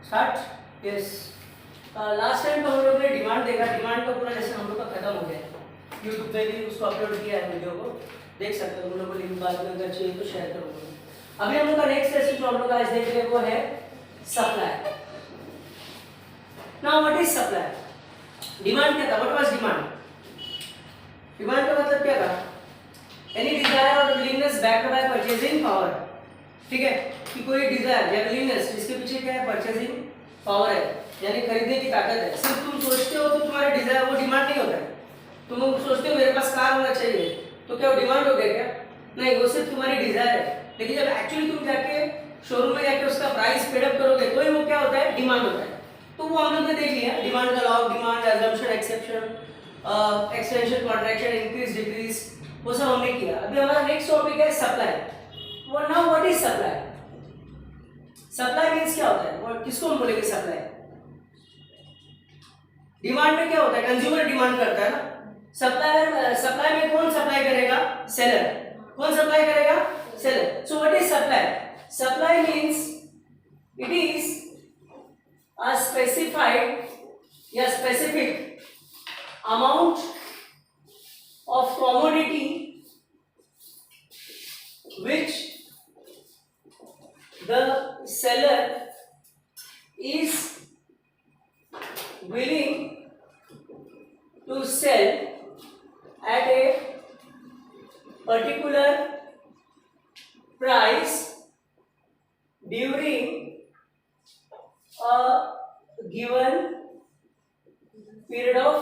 Start. Yes, last time तो हम लोग ने डिमांड देखा, डिमांड का पूरा लेसन हम लोग का खत्म हो गया। यूट्यूब पे भी उसको अपलोड किया है, वीडियो को देख सकते हो, हम लोग को लिंक बाद में अगर चाहिए तो शेयर करूँगा। अभी हम लोग का नेक्स्ट लेसन जो हम लोग आज देख रहे हैं वो है supply. Now what is supply? Demand क्या था? What was demand? डिमांड का मतलब क्या था? एनी डिजायर और willingness backed by purchasing power. ठीक है, कि कोई डिजायर या विलिंगनेस जिसके पीछे क्या है? परचेजिंग पावर है, यानी खरीदने की ताकत है। सिर्फ तुम सोचते हो तो तुम्हारा डिजायर वो डिमांड नहीं होता है। तुम सोचते हो मेरे पास कार होना चाहिए, तो क्या वो डिमांड हो गया क्या? नहीं, वो सिर्फ तुम्हारी डिजायर है। लेकिन जब एक्चुअली तुम जाके शोरूम में जाके उसका प्राइस पेड अप करोगे तो ही वो क्या होता है? डिमांड होता है। तो वो हम लोग ने देख लिया, डिमांड का law of demand, assumption, exception, extension, contraction, increase, decrease, वो सब हमने किया। अभी हमारा नेक्स्ट टॉपिक है सप्लाई। वो now what is supply? Supply means क्या होता है? वो किसको हम बोलेंगे सप्लाई? डिमांड में क्या होता है? कंज्यूमर डिमांड करता है ना। सप्लाई में कौन सप्लाई करेगा? सेलर। कौन सप्लाई करेगा? Seller. So what is supply? Supply means it is a specified या specific amount of commodity which the seller is willing to sell at a particular price during a given period of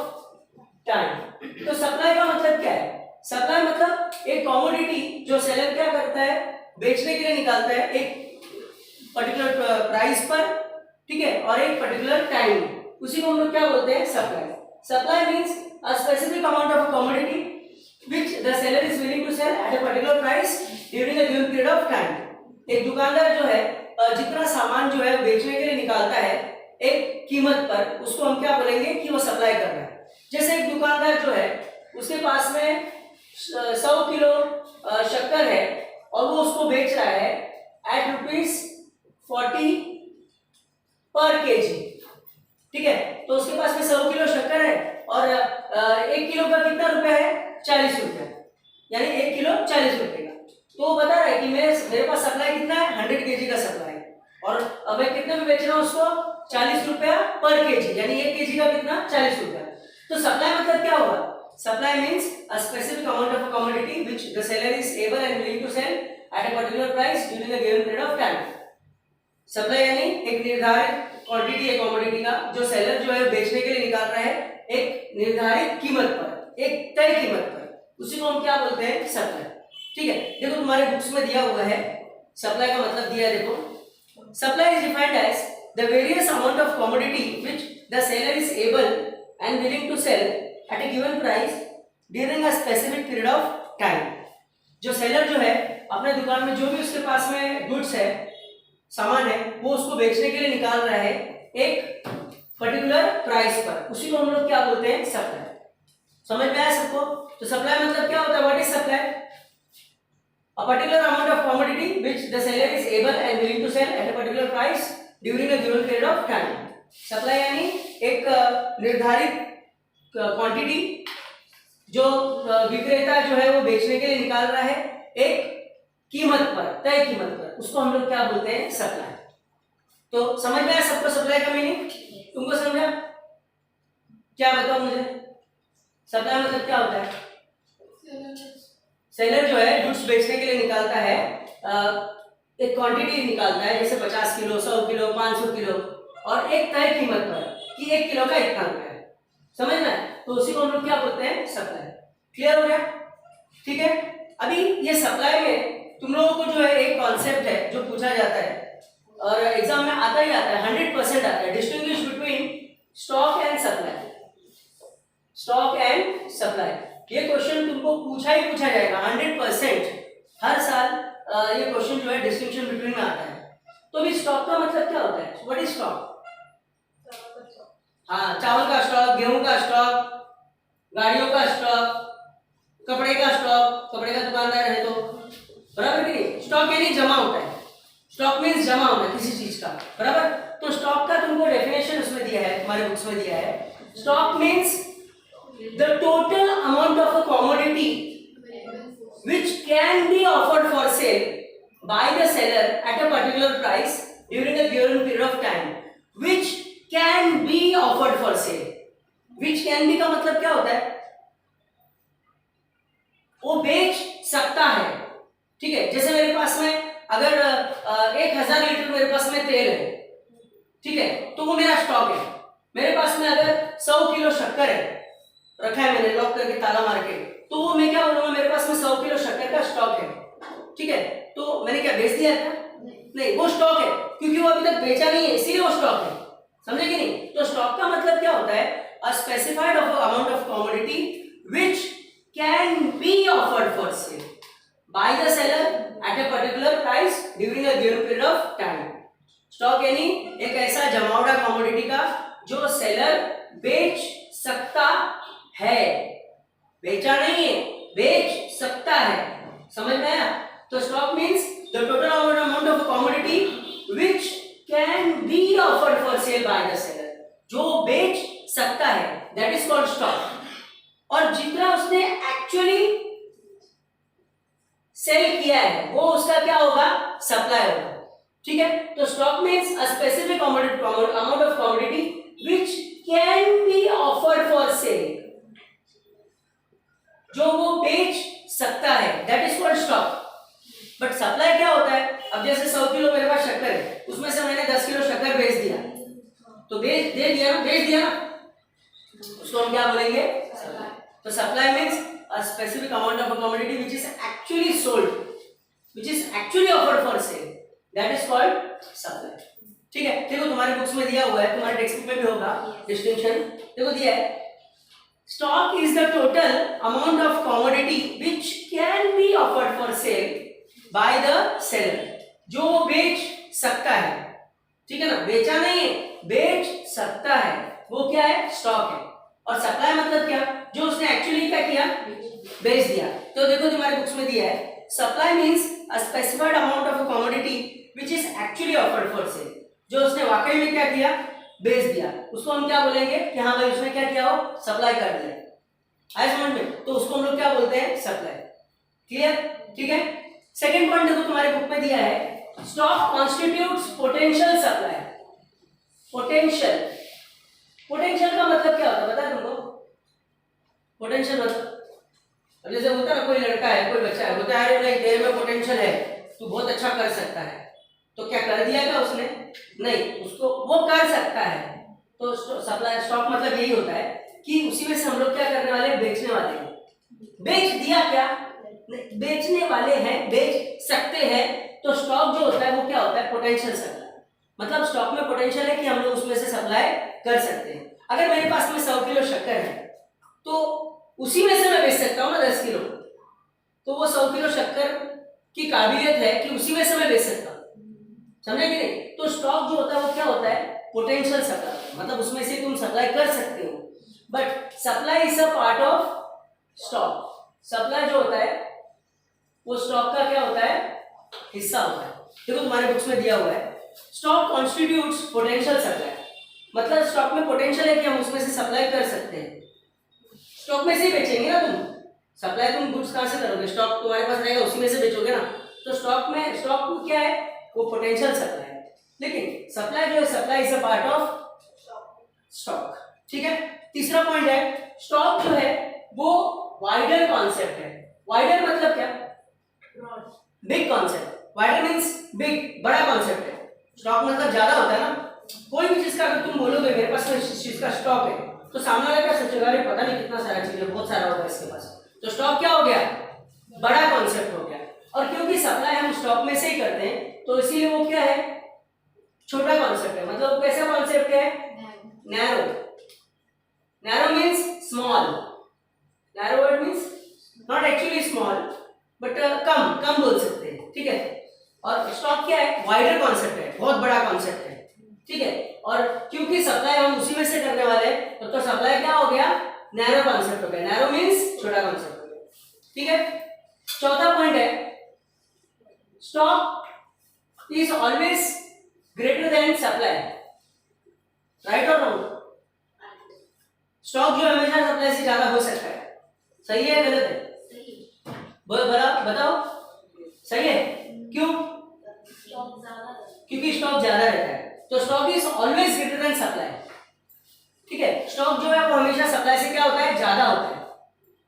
time। तो supply का मतलब क्या है? Supply मतलब एक commodity जो seller क्या करता है? बेचने के लिए निकालता है एक पर्टिकुलर प्राइस पर, ठीक है, और एक पर्टिकुलर टाइम, उसी को हम लोग क्या बोलते हैं? Supply. Supply means a specific amount of commodity which the seller is willing to sell at a particular price during a given period of time। एक दुकानदार जो है जितना सामान जो है बेचने के लिए निकालता है एक कीमत पर, उसको हम क्या बोलेंगे? कि वो सप्लाई कर रहा है। जैसे एक दुकानदार जो है उसके पास में 100 किलो शक्कर है और वो उसको बेच रहा है एट ₹40 पर केजी, ठीक है। तो उसके पास में 100 किलो शक्कर है और 1 किलो का कितना रुपया है? 40 रुपया, यानी 1 किलो 40 रुपए का। तो वो बता रहा है कि मेरे पास सप्लाई कितना है? 100 केजी का सप्लाई है, और अब मैं कितने में बेच रहा हूँ उसको? 40 रुपया पर केजी, यानी 1 केजी का कितना? 40 रुपया। तो सप्लाई मतलब क्या होगा? Supply means a specific amount of commodity which the seller is able and willing to sell at a particular price during a given period of time. Supply यानी एक निर्धारित क्वांटिटी है कमोडिटी का जो सेलर जो है बेचने के लिए निकाल रहा है एक निर्धारित कीमत पर, एक तय कीमत पर, उसी को हम क्या बोलते हैं? सप्लाई। ठीक है, देखो तुम्हारे बुक्स में दिया हुआ है सप्लाई का मतलब दिया है, देखो supply is defined as the various amount of commodity which the seller is able and willing to sell at a given price during a specific period of time. जो सेलर जो है अपने दुकान में जो भी उसके पास में गुड्स है, सामान है, वो उसको बेचने के लिए निकाल रहा है एक पर्टिकुलर प्राइस पर, उसी को हम लोग क्या बोलते हैं? सप्लाई। समझ में आया सबको? तो सप्लाई मतलब क्या होता है? What is supply? A particular amount of commodity which the seller is able and willing to sell at a particular price during a given period of time। Supply यानी एक निर्धारित क्वांटिटी जो विक्रेता जो है वो बेचने के लिए निकाल रहा है एक कीमत पर, तय कीमत पर, उसको हम लोग क्या बोलते हैं? सप्लाई। तो समझ में आया सबको सप्लाई का मीनिंग? तुमको समझा? क्या बताओ मुझे, सप्लाई मतलब क्या होता है? सेलर जो है गुड्स बेचने के लिए निकालता है एक क्वांटिटी निकालता है, जैसे 50 किलो, 100 किलो, 500 किलो, और एक तय कीमत पर कि 1 किलो का इतना रुपया है। समझ में? तो उसी को हम लोग क्या बोलते हैं? सप्लाई। क्लियर हो गया? ठीक है। अभी ये सप्लाई में तुम लोगों को जो है एक कॉन्सेप्ट है जो पूछा जाता है और एग्जाम में आता ही आता है, 100% आता है, distinguish between stock and supply. Stock and supply, ये क्वेश्चन तुमको पूछा ही पूछा जाएगा 100%। हर साल ये क्वेश्चन जो है डिस्टिंक्शन बिटवीन में आता है। तो अभी स्टॉक का मतलब क्या होता है? What is stock? हाँ, चावल का स्टॉक, गेहूं का स्टॉक, गाड़ियों का स्टॉक, कपड़े का स्टॉक, कपड़े का दुकानदार है तो, बराबर कि नहीं? स्टॉक यानी जमा होता है, स्टॉक मींस जमा होना किसी चीज का, बराबर। तो स्टॉक का तुम्हारे बुक्स में दिया है, stock means the total amount of a commodity which can be offered for sale by the seller at a particular price during a given period of time, which can be offered for sale. which can be का मतलब क्या होता है, वो बेच सकता है, ठीक है। जैसे मेरे पास में अगर 1000 लीटर मेरे पास में तेल है, ठीक है, तो वो मेरा स्टॉक है। मेरे पास में अगर 100 किलो शक्कर है, रखा है मैंने लॉक करके ताला मार के, तो वो मैं क्या बोलूंगा, मेरे पास में 100 किलो शक्कर का स्टॉक है, ठीक है। तो मैंने क्या बेच दिया था? नहीं, वो स्टॉक है, क्योंकि वो अभी तक बेचा नहीं है, इसीलिए वो स्टॉक है, समझे कि नहीं। तो स्टॉक का मतलब क्या होता है, a specified amount of commodity which can be offered for sale by the seller eight a particular price during a given period of time. Stock यानी एक ऐसा जमावड़ा कमोडिटी का जो सेलर बेच सकता है, बेचा नहीं है, बेच सकता है, समझ में आया। तो stock means the total amount of commodity which can be offered for sale by the seller, जो बेच सकता है, दैट इज कॉल्ड स्टॉक। और जितना उसने एक्चुअली सेल किया है वो उसका क्या होगा, सप्लाई होगा, ठीक है। तो stock means a specific amount of commodity which can be offered for sale, जो वो बेच सकता है, that is called stock. But supply क्या होता है, अब जैसे 100 किलो मेरे पास शक्कर है, उसमें से मैंने 10 किलो शक्कर बेच दिया, तो बेच दिया ना, उसको हम क्या बोलेंगे, सप्लाई। तो supply means a specific amount of a commodity which is actually sold, which is actually offered for sale, that is called supply, ठीक है। देखो तुम्हारे बुक्स में दिया हुआ है, तुम्हारे टेक्स्ट बुक में भी होगा डिस्टिंक्शन, देखो दिया है, stock is the total amount of commodity which can be offered for sale by the seller, जो बेच सकता है, ठीक है ना, बेचा नहीं है, बेच सकता है, वो क्या है, स्टॉक है। और सप्लाई मतलब क्या, जो उसने एक्चुअली क्या किया, बेच दिया। तो देखो तुम्हारे बुक्स में दिया है, supply means a specified amount of a commodity which is actually offered for sale, जो उसने वाकई में क्या किया, बेच दिया, उसको हम क्या बोलेंगे कि हाँ भाई उसने क्या किया, हो सप्लाई कर दिया, आए समझ में, तो उसको हम लोग क्या बोलते हैं, सप्लाई, क्लियर, ठीक है। सेकंड पॉइंट देखो तुम्हारे बुक में दिया है, stock constitutes potential supply. Potential का मतलब क्या होता है पता है तुमको, पोटेंशियल मतलब, अब जैसे बोलता है ना, कोई लड़का है, कोई बच्चा है, बोलता है अरे तेरे में पोटेंशियल है, तू बहुत अच्छा कर सकता है, तो क्या कर दिया क्या उसने, नहीं, उसको वो कर सकता है। तो सप्लाई स्टॉक मतलब यही होता है कि उसी में से हम लोग क्या करने वाले, बेचने वाले हैं, बेच दिया क्या, बेचने वाले हैं, बेच सकते हैं। तो स्टॉक जो होता है वो क्या होता है, पोटेंशियल सप्लाई, मतलब स्टॉक में पोटेंशियल है कि हम लोग उसमें से सप्लाई कर सकते हैं। अगर मेरे पास में 100 किलो शक्कर है, तो उसी में से मैं बेच सकता हूँ ना 10 किलो, तो वो 100 किलो शक्कर की काबिलियत है कि उसी में से मैं बेच सकता हूँ, समझे कि नहीं। तो स्टॉक जो होता है वो क्या होता है, पोटेंशियल सप्लाई, मतलब उसमें से तुम सप्लाई कर सकते हो, but supply is a part of stock. Supply जो होता है वो स्टॉक का क्या होता है, हिस्सा होता है। देखो तुम्हारे बुक्स में दिया हुआ है, स्टॉक कॉन्स्टिट्यूट्स पोटेंशियल सप्लाई, मतलब स्टॉक में पोटेंशियल है कि हम उसमें से सप्लाई कर सकते हैं, स्टॉक में से ही बेचेंगे ना तुम, सप्लाई तुम गुड्स कहां से करोगे, स्टॉक तुम्हारे पास रहेगा उसी में से बेचोगे ना। तो स्टॉक में, स्टॉक क्या है, वो पोटेंशियल सप्लाई है, लेकिन सप्लाई जो है, supply is a part of stock, ठीक है। तीसरा पॉइंट है, स्टॉक जो है वो वाइडर कॉन्सेप्ट है। वाइडर मतलब क्या, big concept, wider means big, बड़ा कॉन्सेप्ट है। स्टॉक मतलब ज्यादा होता है ना, कोई भी चीज का अगर तुम बोलोगे मेरे पास इस चीज का स्टॉक है, तो सामने वाला क्या सोचेगा, अरे पता नहीं कितना सारा चीज है, बहुत सारा होगा इसके पास। तो स्टॉक क्या हो गया, बड़ा कॉन्सेप्ट हो गया। और क्योंकि सप्लाई हम स्टॉक में से ही करते हैं, तो इसीलिए वो क्या है, छोटा कॉन्सेप्ट है। मतलब कैसा कॉन्सेप्ट है, narrow. Narrow means small, narrow word means not actually small, but कम बोल सकते हैं, ठीक है। और स्टॉक क्या है, वाइडर कॉन्सेप्ट है, बहुत बड़ा कॉन्सेप्ट है, ठीक है। और क्योंकि सप्लाई हम उसी में से करने वाले हैं, तो सप्लाई क्या हो गया, नैरो कॉन्सेप्ट हो गया। नैरो मींस छोटा कॉन्सेप्ट हो गया, ठीक है। चौथा पॉइंट है, stock is always greater than supply, right और रॉन्ग, स्टॉक जो हमेशा सप्लाई से ज्यादा हो सकता है, सही है गलत है? बताओ, सही है। क्यों? क्योंकि स्टॉक ज्यादा रहता है, तो stock is always greater than supply. ठीक है, स्टॉक जो है वो हमेशा सप्लाई से क्या होता है, ज्यादा होता है,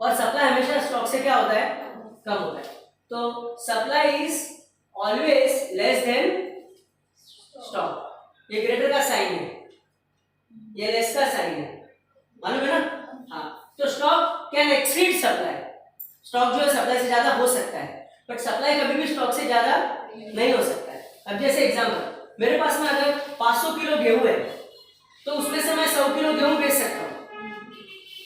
और सप्लाई हमेशा स्टॉक से क्या होता है, कम होता है। तो supply is always less than stock. ये ग्रेटर का साइन है, ये लेस का साइन है, मालूम है ना? हाँ, तो stock can exceed supply. Stock जो है सप्लाई से ज्यादा हो सकता है, बट सप्लाई कभी भी स्टॉक से ज्यादा नहीं हो सकता है। अब जैसे एग्जांपल, मेरे पास में अगर 500 किलो गेहूं है, तो उसमें से मैं 100 किलो गेहूं बेच सकता हूँ।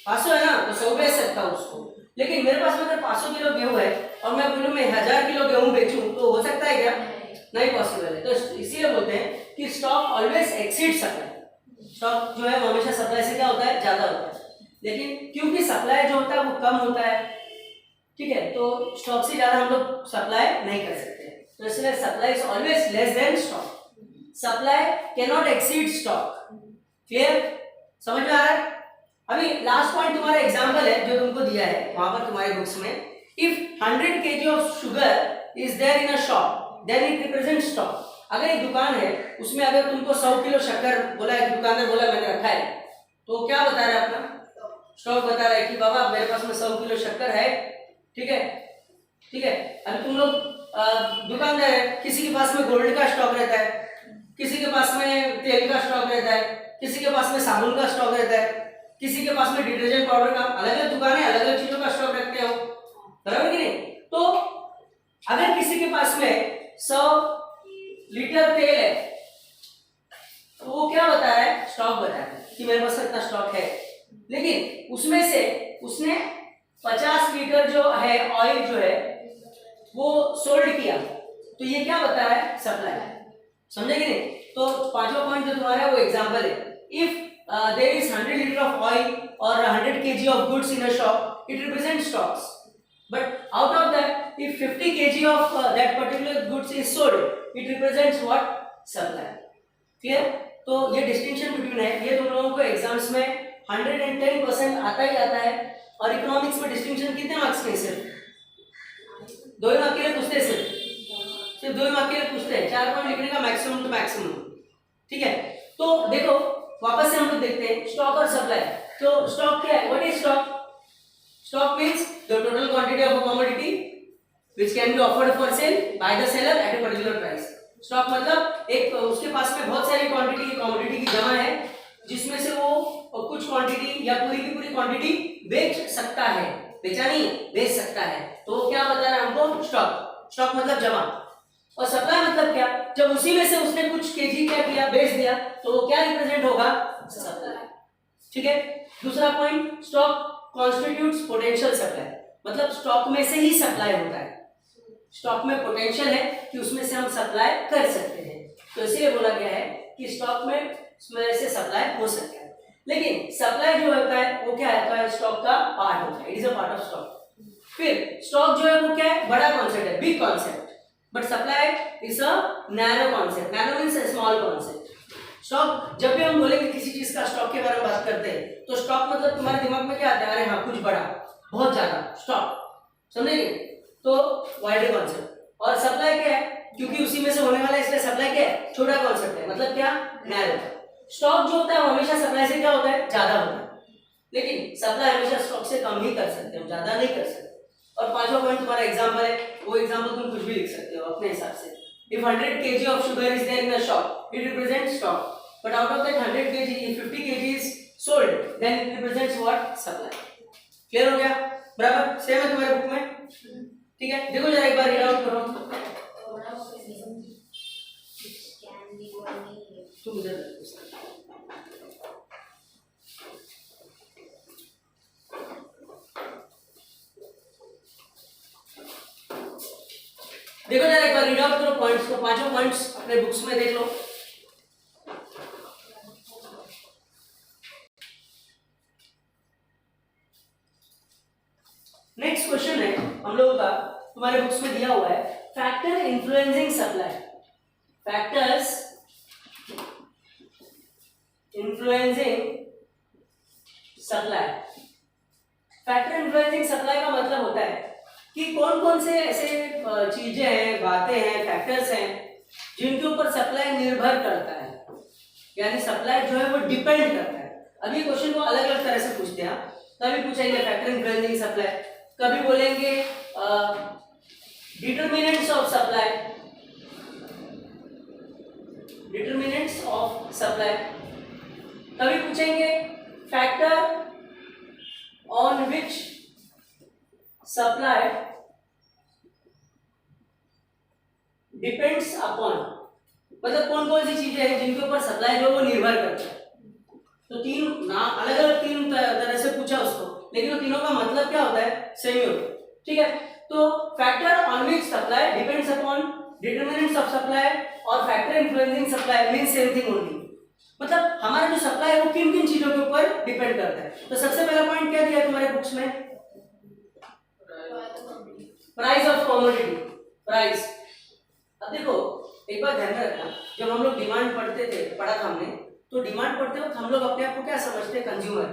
500 है ना, तो 100 बेच सकता हूँ उसको। लेकिन मेरे पास में अगर 500 किलो गेहूं है और मैं बोलूं मैं 1000 किलो गेहूं बेचूं, तो हो सकता है क्या? नहीं पॉसिबल है। तो इसीलिए बोलते हैं कि stock always exceed supply. Stock जो है वो हमेशा सप्लाई से क्या होता है, ज्यादा होता है। लेकिन क्योंकि सप्लाई जो होता है वो कम होता है, ठीक है, तो स्टॉक से ज्यादा हम लोग सप्लाई नहीं कर सकते, तो इसलिए supply is always less than stock. Supply can not exceed stock. Clear? समझ में आ रहा है? अभी लास्ट पॉइंट तुम्हारा एग्जांपल है जो तुमको दिया है वहां पर तुम्हारे बुक्स में, if 100 kg of sugar is there in a shop then it represents stock. अगर एक दुकान है, उसमें अगर तुमको 100 किलो शक्कर बोला है, दुकानदार बोला मैंने रखा है, तो क्या बता रहा है अपना? स्टॉक बता रहा है कि बाबा मेरे पास में 100 किलो शक्कर है। ठीक है, ठीक है। अभी तुम लोग दुकानदार है, किसी के पास में गोल्ड का स्टॉक रहता है, किसी के पास में तेल का स्टॉक रहता है, किसी के पास में साबुन का स्टॉक रहता है, किसी के पास में डिटर्जेंट पाउडर का, अलग अलग दुकानें अलग अलग चीजों का स्टॉक रखते हो, बराबर कि नहीं? तो अगर किसी के पास में 100 लीटर तेल है, तो वो क्या बता रहा है? स्टॉक बता रहा है कि मेरे पास इतना स्टॉक है। लेकिन उसमें से उसने 50 लीटर जो है ऑयल जो है वो सोल्ड किया, तो ये क्या बता रहा है? सप्लाई। समझे कि नहीं? तो पांचवा पॉइंट जो तुम्हारा है वो एग्जांपल है। If there is 100 litre of oil और 100 kg of goods in a shop, it represents stocks, but out of that if 50 kg of that particular goods is sold, it represents what? Supply. Clear? तो ये distinction between है, ये तुम लोगों को exams में 110% आता ही आता है। और इकोनॉमिक्स में डिस्टिंक्शन कितने मार्क्स के? सिर्फ 2 मार्क्स के लिए पूछते हैं, सिर्फ 2 मार्क्स के लिए पूछते हैं, 4 पॉइंट लिखने का मैक्सिमम टू मैक्सिमम। ठीक है, तो देखो वापस से हम लोग देखते हैं स्टॉक और सप्लाई। तो स्टॉक क्या है? What is stock? Stock means the total quantity of a commodity which can be offered for sale by the seller eight a particular price. Stock मतलब एक उसके पास में बहुत सारी क्वांटिटी की कमोडिटी की जमा है, जिसमें से वो कुछ क्वांटिटी या पूरी की पूरी क्वांटिटी बेच सकता है, बेचा नहीं, बेच सकता है, तो वो क्या बता रहा है हमको? स्टॉक। स्टॉक मतलब जमा। और सप्लाई मतलब क्या? जब उसी में से उसने कुछ केजी क्या किया, बेच दिया, तो वो क्या रिप्रेजेंट होगा? सप्लाई। ठीक है। दूसरा point, stock constitutes potential supply, मतलब स्टॉक में से ही सप्लाई होता है। स्टॉक में पोटेंशियल है कि उसमें से हम सप्लाई कर सकते हैं, तो इसीलिए बोला गया है कि स्टॉक में से सप्लाई हो सकता है। लेकिन सप्लाई जो होता है वो क्या होता है? स्टॉक का पार्ट होता है, it is a part of stock. फिर स्टॉक जो है वो क्या है? बड़ा कॉन्सेप्ट है, big concept, but supply is a narrow concept. Narrow means small concept. Stock, जब भी हम बोलेंगे किसी चीज का स्टॉक के बारे में बात करते हैं, तो स्टॉक मतलब तुम्हारे दिमाग में क्या आता है? अरे हाँ, कुछ बड़ा, बहुत ज्यादा स्टॉक, समझेंगे? तो वाइडर कॉन्सेप्ट। और सप्लाई क्या है? क्योंकि उसी में से होने वाला है, इसलिए सप्लाई क्या है? छोटा कॉन्सेप्ट है, मतलब क्या? नैरो। स्टॉक जो होता है वो हमेशा सप्लाई से क्या होता है? ज्यादा होता है, लेकिन सप्लाई हमेशा स्टॉक से कम ही कर सकते हो, ज्यादा नहीं कर सकते। और पांचवा पॉइंट तुम्हारा एग्जांपल है, वो एग्जांपल तुम कुछ भी लिख सकते हो अपने हिसाब से। If 100 kg of sugar is there in a shop, it represents stock, but out of that 100 kg if 50 kg is sold, then it represents what? Supply. Clear हो गया? बराबर सेम है तुम्हारे बुक में? ठीक है, देखो जरा एक बार रीड आउट करो। तुम इधर देखो जरा एक बार रीड आउट करो पॉइंट्स को, पांचों पॉइंट्स अपने बुक्स में देख लो। नेक्स्ट क्वेश्चन है हम लोगों का, तुम्हारे बुक्स में दिया हुआ है, factor influencing supply. Factors influencing supply. Factor influencing supply का मतलब होता है कि कौन कौन से ऐसे चीजें हैं, बातें हैं, फैक्टर्स हैं जिनके ऊपर सप्लाई निर्भर करता है, यानी सप्लाई जो है वो डिपेंड करता है। अभी क्वेश्चन को अलग अलग तरह से पूछते हैं, कभी पूछेंगे फैक्टर इन्फ्लुएंसिंग सप्लाई, कभी बोलेंगे determinants of supply, determinants of supply, कभी पूछेंगे factor on which supply depends upon, मतलब कौन कौन सी चीजें हैं जिनके ऊपर सप्लाई जो वो निर्भर करता है। तो तीन नाम अलग अलग तीन तरह से पूछा उसको, लेकिन वो तीनों का मतलब क्या होता है, सेम ही होता है। ठीक है, तो factor on which supply depends upon, determinants of supply और factor influencing supply mean same thing only. मतलब हमारा जो सप्लाई है वो किन किन चीजों के ऊपर डिपेंड करता है। तो सबसे पहला पॉइंट क्या दिया है तुम्हारे बुक्स में, प्राइस ऑफ कमोडिटी, प्राइस। अब देखो एक बार ध्यान में रखना, जब हम लोग डिमांड पढ़ा था हमने, तो डिमांड पढ़ते वक्त हम लोग अपने आप को क्या समझते हैं, कंज्यूमर,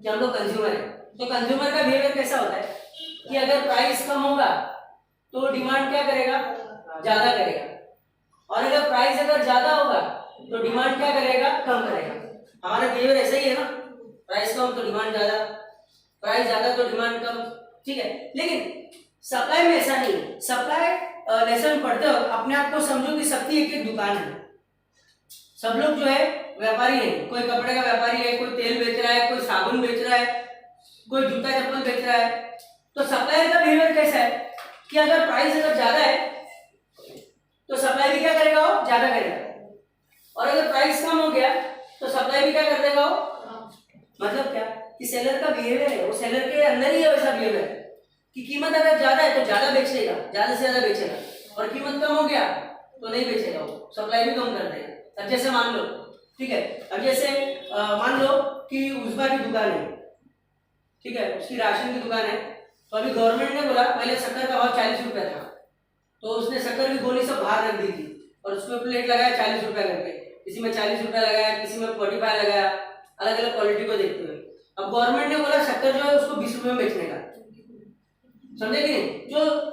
कि हम लोग कंज्यूमर है। तो कंज्यूमर का बिहेवियर कैसा होता है कि अगर प्राइस कम होगा तो डिमांड क्या करेगा, ज्यादा करेगा, और अगर प्राइस अगर ज्यादा होगा तो डिमांड क्या करेगा, कम करेगा। हमारा बिहेवियर ऐसा ही है ना, प्राइस कम तो डिमांड ज्यादा, प्राइस ज्यादा तो डिमांड कम। ठीक है, लेकिन सप्लाई में ऐसा नहीं है। सप्लाई लेसन पढ़ते हो अपने आप को समझो कि सबकी एक एक दुकान है, सब लोग जो है व्यापारी है, कोई कपड़े का व्यापारी है, कोई तेल बेच रहा है, कोई साबुन बेच रहा है, कोई जूता चप्पल बेच रहा है। तो सप्लायर का बिहेवियर कैसा है कि अगर प्राइस अगर ज्यादा है तो सप्लाई भी क्या करेगा, वो ज्यादा करेगा, और अगर प्राइस कम हो गया तो सप्लाई भी क्या कर देगा वो। मतलब क्या कि सेलर का बिहेवियर है, वो सेलर के अंदर ही है वैसा बिहेवियर कि कीमत अगर ज्यादा है तो ज्यादा बेच लेगा, ज्यादा से ज्यादा बेचेगा, और कीमत कम हो गया तो नहीं बेचेगा, वो सप्लाई भी कम कर देगा। अब जैसे मान लो, ठीक है, अब जैसे मान लो कि उस्मा की दुकान है, ठीक है, उसकी राशन की दुकान है, तो अभी गवर्नमेंट ने बोला पहले शक्कर का भाव 40 रुपया था, तो उसने शक्कर की गोली सब बाहर रख दी थी और उसमें प्लेट लगाया 40 रुपया करके, किसी में 40 रुपया लगाया, किसी में 45 लगाया, अलग अलग क्वालिटी को देखते हुए। अब गवर्नमेंट ने बोला शक्कर जो है उसको 20 रुपये में बेचने का, समझे कि नहीं।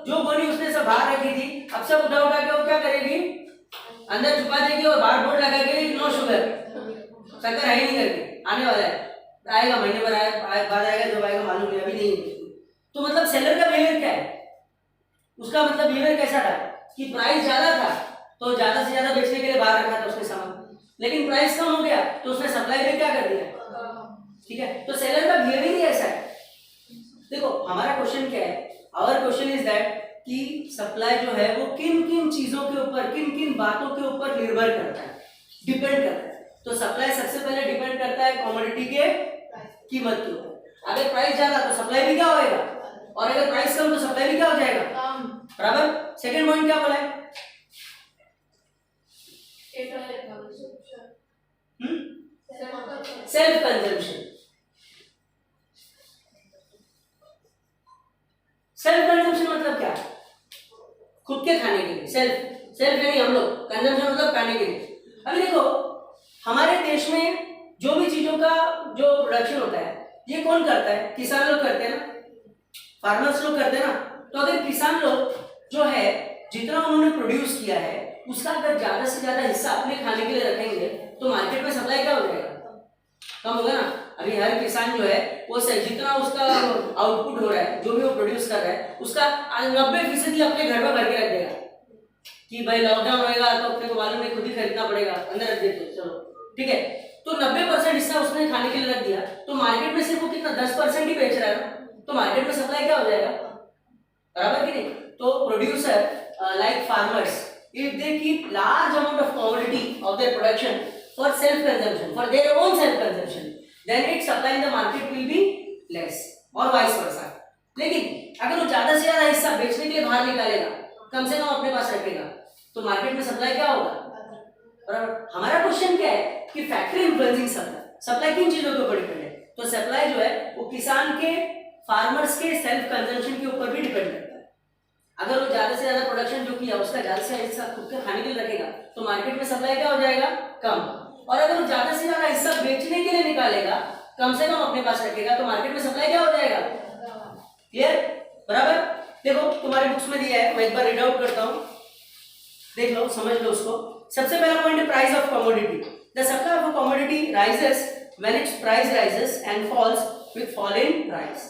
जो गोली उसने सब बाहर रखी थी, अब सब उठा उठा के वो क्या करेगी, अंदर छुपा देगी और बाहर बोर्ड लगा के नो शुगर, शक्कर है ही नहीं करके, आने वाला है, आएगा महीने भर बाद आएगा, जब आएगा मालूम नहीं, अभी नहीं है। तो मतलब सेलर का बिहेवियर क्या है, उसका मतलब बिहेवियर कैसा था कि प्राइस ज्यादा था तो ज्यादा से ज्यादा बेचने के लिए बाहर रखा था उसने सामान, लेकिन प्राइस कम हो गया तो उसने सप्लाई में क्या कर दिया। ठीक है, तो सेलर का बिहेवियर ही ऐसा है। देखो हमारा क्वेश्चन क्या है, आवर क्वेश्चन इज दैट कि सप्लाई जो है वो किन किन चीजों के ऊपर, किन किन बातों के ऊपर निर्भर करता है, डिपेंड करता है। तो सप्लाई सबसे पहले डिपेंड करता है कमोडिटी के कीमत के ऊपर। अगर प्राइस ज्यादा तो सप्लाई भी क्या होएगा, और अगर प्राइस कम तो सप्लाई भी क्या हो जाएगा, बराबर। सेकंड पॉइंट क्या बोला है, सेल्फ कंजम्पशन। सेल्फ कंजम्पशन मतलब क्या, खुद के खाने के लिए, सेल्फ यानी हम लोग, कंजम्पशन मतलब खाने के लिए। अभी देखो हमारे देश में जो भी चीजों का जो प्रोडक्शन होता है ये कौन करता है, किसान लोग करते हैं ना, फार्मर्स लोग करते हैं ना। तो अगर किसान लोग जो है जितना उन्होंने प्रोड्यूस किया है उसका अगर ज्यादा से ज्यादा हिस्सा अपने खाने के लिए रखेंगे तो मार्केट में सप्लाई क्या हो जाएगा, कम होगा ना। अभी हर किसान जो है वो जितना उसका आउटपुट हो रहा है, जो भी वो प्रोड्यूस कर रहा है, उसका 90% अपने घर में भर के रख देगा कि भाई लॉकडाउन होएगा तो अपने को मालूम नहीं, खुद ही खरीदना पड़ेगा, अंदर रख देते चलो, ठीक है। तो 90% हिस्सा उसने खाने के लिए रख दिया, तो मार्केट में सिर्फ वो कितना 10% ही बेच रहा है ना, तो मार्केट में सप्लाई क्या हो जाएगा, बराबर कि नहीं। तो producer like farmers, if they keep large amount of commodity of their production for self consumption, for their own self consumption, then its supply in the market will be less और vice versa। लेकिन अगर वो ज्यादा से ज्यादा हिस्सा बेचने के लिए बाहर निकालेगा, कम से कम अपने पास रखेगा, तो मार्केट में सप्लाई क्या होगा, बराबर। हमारा क्वेश्चन क्या है कि फैक्टर इन्फ्लुएंसिंग सप्लाई किन चीजों के ऊपर डिपेंड है। तो सप्लाई जो है वो किसान के, फार्मर्स के सेल्फ कंजम्पशन के ऊपर भी डिपेंड करता है। अगर वो ज्यादा से ज्यादा प्रोडक्शन जो किया उसका ज्यादा से हिस्सा खुद के खाने के लिए रखेगा तो मार्केट में सप्लाई क्या हो जाएगा, कम। और अगर वो ज्यादा से ज्यादा हिस्सा बेचने के लिए निकालेगा कम से कम अपने पास रखेगा तो मार्केट में सप्लाई क्या हो जाएगा? क्लियर? बराबर? देखो तुम्हारे बुक्स में दिया है, मैं एक बार रीड आउट करता हूं, देख लो, समझ लो उसको। सबसे पहला पॉइंट है price of commodity. The supply of a commodity rises when its price rises and falls with fall in price.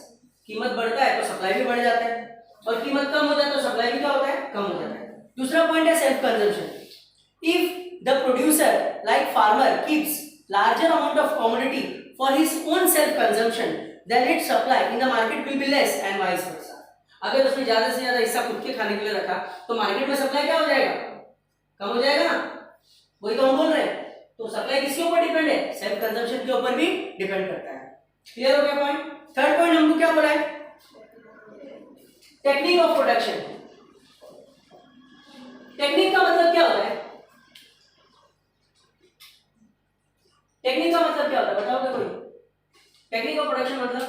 कीमत बढ़ता है तो सप्लाई भी बढ़ जाता है, और कीमत कम हो जाए तो सप्लाई भी क्या होता है? कम हो जाता है। दूसरा पॉइंट है self consumption. If the producer like farmer keeps larger amount of commodity for his own self consumption, then its supply in the market will be less and vice versa. अगर उसने ज्यादा से ज्यादा हिस्सा खुद के खाने के लिए रखा तो मार्केट में सप्लाई क्या हो जाएगा? कम हो जाएगा ना, वही तो हम बोल रहे हैं। तो सप्लाई किसके ऊपर डिपेंड है? सेल्फ कंजम्पशन के ऊपर भी डिपेंड करता है। क्लियर हो गया पॉइंट? थर्ड पॉइंट हमको क्या बोला है? Technique of production. टेक्निक का मतलब क्या होता है? टेक्निक का मतलब क्या होता है बताओगे कोई? टेक्निक ऑफ प्रोडक्शन मतलब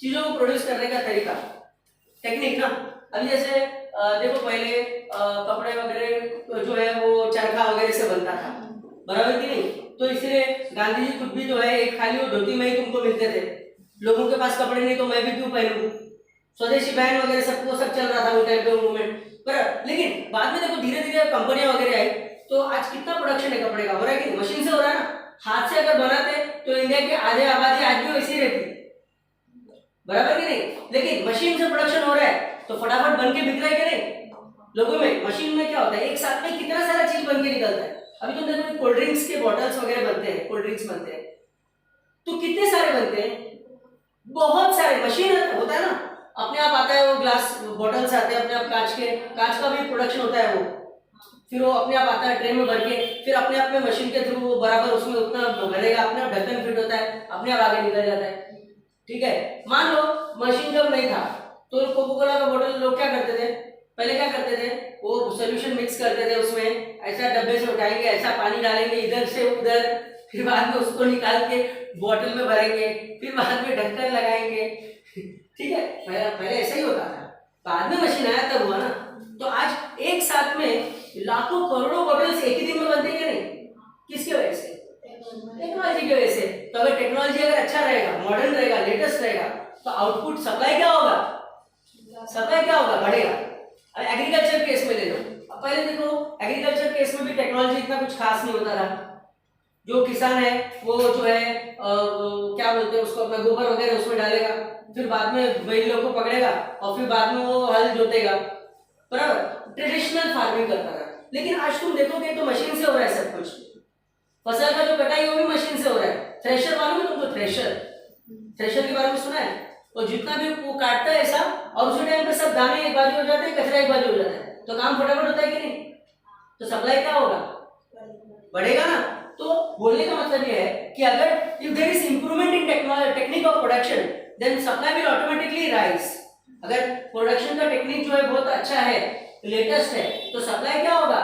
चीजों को प्रोड्यूस करने का तरीका, टेक्निक ना। अभी जैसे देखो पहले कपड़े वगैरह जो है वो चरखा वगैरह से बनता था, बराबर कि नहीं? तो इसलिए गांधी जी खुद भी जो है एक खाली वो धोती में ही तुमको मिलते थे। लोगों के पास कपड़े नहीं तो मैं भी क्यों पहनूं? स्वदेशी बहन वगैरह सब वो सब चल रहा था वो टाइप का मूवमेंट, बराबर। लेकिन बाद में देखो धीरे धीरे कंपनियां वगैरह आई तो आज कितना प्रोडक्शन है कपड़े का? हो रहा है कि मशीन से हो रहा है ना। हाथ से अगर बनाते तो इंडिया की आधी आबादी आज भी वैसी ही रहती, बराबर कि नहीं? लेकिन मशीन से प्रोडक्शन हो रहा है तो फटाफट बन के बिक रहा है कि नहीं? लोगों में मशीन में क्या होता है, एक साथ में कितना सारा चीज बन के निकलता है। अभी तुम देखो कोल्ड ड्रिंक्स के बॉटल्स वगैरह बनते हैं, कोल्ड ड्रिंक्स बनते हैं तो कितने सारे बनते हैं? बहुत सारे। मशीन होता है ना, अपने आप आता है वो ग्लास बॉटल्स आते हैं अपने आप, कांच का भी प्रोडक्शन होता है वो, फिर वो अपने आप आता है ट्रे में भर के, फिर अपने आप में मशीन के थ्रू वो बराबर उसमें उतना भरेगा, अपने आप ढक्कन फिट होता है, अपने आप आगे निकल जाता है। ठीक है, मान लो मशीन जब नहीं था तो कोको कोला का बोतल लोग क्या करते थे? पहले क्या करते थे? वो सोल्यूशन मिक्स करते थे उसमें, ऐसा डब्बे से उठाएंगे, ऐसा पानी डालेंगे इधर से उधर, फिर बाद में उसको निकाल के बोतल में भरेंगे, फिर बाद में ढक्कन लगाएंगे। ठीक है, पहले ऐसा ही होता था, बाद में मशीन आया तब हुआ ना। तो आज एक साथ में लाखों करोड़ों बॉटल्स एक ही दिन में बनते हैं नहीं? किसकी वजह से? टेक्नोलॉजी की वजह से। तो अगर टेक्नोलॉजी अगर अच्छा रहेगा, मॉडर्न रहेगा, लेटेस्ट रहेगा तो आउटपुट सप्लाई क्या होगा? सप्लाई क्या होगा? बढ़ेगा। अब एग्रीकल्चर केस में ले लो, अब पहले देखो एग्रीकल्चर केस में भी टेक्नोलॉजी इतना कुछ खास नहीं होता था। जो किसान है वो जो है क्या बोलते हैं उसको, अपना गोबर वगैरह उसमें डालेगा, फिर बाद में बैलों को पकड़ेगा और फिर बाद में वो हल जोतेगा, बराबर। ट्रेडिशनल फार्मिंग करता था। लेकिन आज तुम देखोगे तो मशीन से हो रहा है सब कुछ। फसल का जो कटाई वो भी मशीन से हो रहा है। थ्रेशर मालूम है तुमको? थ्रेशर के बारे में सुना है? और जितना भी वो काटता है ऐसा, और उसी टाइम पे सब दाने एक बाजू हो जाते हैं, कचरा एक बाजू हो जाता है, तो काम फटाफट होता है कि नहीं? तो सप्लाई क्या होगा? बढ़ेगा ना। तो बोलने का मतलब यह है कि अगर if there is improvement in technique of production then supply will automatically rise. अगर प्रोडक्शन का टेक्निक जो है बहुत अच्छा है, लेटेस्ट है, तो सप्लाई क्या होगा?